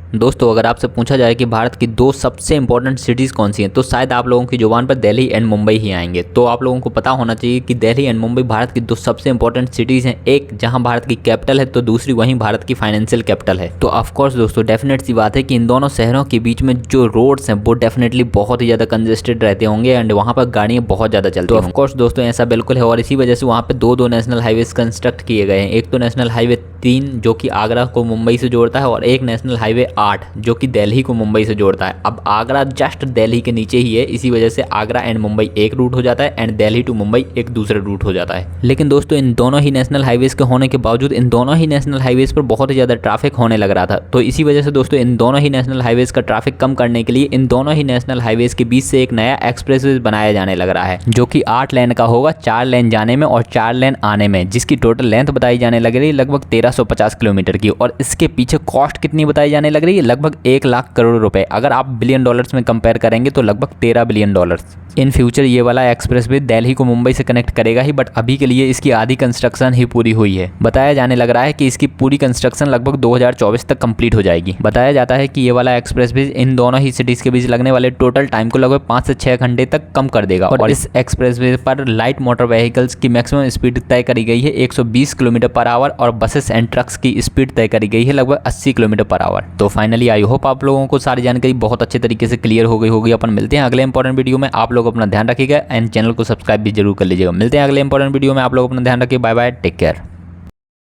दोस्तों अगर आपसे पूछा जाए कि भारत की दो सबसे इंपॉर्टेंट सिटीज़ कौन सी हैं तो शायद आप लोगों की जुबान पर दिल्ली एंड मुंबई ही आएंगे। तो आप लोगों को पता होना चाहिए कि दिल्ली एंड मुंबई भारत की दो सबसे इंपॉर्टेंट सिटीज़ हैं, एक जहां भारत की कैपिटल है तो दूसरी वहीं भारत की फाइनेंशियल कैपिटल है। तो ऑफकोर्स दोस्तों डेफिनेट सी बात है कि इन दोनों शहरों के बीच में जो रोड्स हैं वो डेफिनेटली बहुत ही ज़्यादा कंजेस्टेड रहते होंगे एंड वहाँ पर गाड़ियाँ बहुत ज़्यादा चलती हैं। ऑफकोर्स दोस्तों ऐसा बिल्कुल है और इसी वजह से वहाँ पर दो नेशनल हाईवेज कंस्ट्रक्ट किए गए हैं। एक तो नेशनल हाईवे 3 जो कि आगरा को मुंबई से जोड़ता है और एक नेशनल हाईवे 8 जो कि दिल्ली को मुंबई से जोड़ता है। अब आगरा जस्ट दिल्ली के नीचे ही है, इसी वजह से आगरा एंड मुंबई एक रूट हो जाता है एंड दिल्ली टू मुंबई एक दूसरे रूट हो जाता है। लेकिन दोस्तों इन दोनों ही नेशनल हाईवेज के होने के बावजूद इन दोनों ही नेशनल हाईवेज पर बहुत ही ज़्यादा ट्रैफिक होने लग रहा था। तो इसी वजह से दोस्तों इन दोनों ही नेशनल हाईवेज का ट्रैफिक कम करने के लिए इन दोनों ही नेशनल हाईवेज के बीच से एक नया एक्सप्रेसवे बनाया जाने लग रहा है जो कि 8 लेन का होगा, 4 लेन जाने में और 4 लेन आने में, जिसकी टोटल लेंथ बताई जाने लग रही है लगभग 1350 किलोमीटर की। और इसके पीछे कॉस्ट कितनी बताई जाने लग रही है? लगभग 1 लाख करोड़ रुपए। अगर आप बिलियन डॉलर्स में कंपेयर करेंगे तो लगभग 13 बिलियन डॉलर्स। इन फ्यूचर ये वाला एक्सप्रेसवे दिल्ली को मुंबई से कनेक्ट करेगा ही, बट अभी के लिए इसकी आधी कंस्ट्रक्शन ही पूरी हुई है। बताया जाने लग रहा है कि इसकी पूरी कंस्ट्रक्शन लगभग 2024 तक कंप्लीट हो जाएगी। बताया जाता है कि ये वाला एक्सप्रेसवे इन दोनों ही सिटीज के बीच लगने वाले टोटल टाइम को लगभग 5 से 6 घंटे तक कम कर देगा। और इस एक्सप्रेसवे पर लाइट मोटर व्हीकल्स की मैक्सिमम स्पीड तय करी गई है 120 किलोमीटर पर आवर और बसेस एंड ट्रक्स की स्पीड तय करी गई है लगभग 80 किलोमीटर पर आवर। तो फाइनली आई होप आप लोगों को सारी जानकारी बहुत अच्छे तरीके से क्लियर हो गई होगी। अपन मिलते हैं अगले इंपॉर्टेंट वीडियो में। आप लोग अपना ध्यान रखिएगा एंड चैनल को सब्सक्राइब भी जरूर कर लीजिएगा। मिलते हैं अगले इंपॉर्टेंट वीडियो में। आप लोग अपना ध्यान रखिए। Bye bye, take care.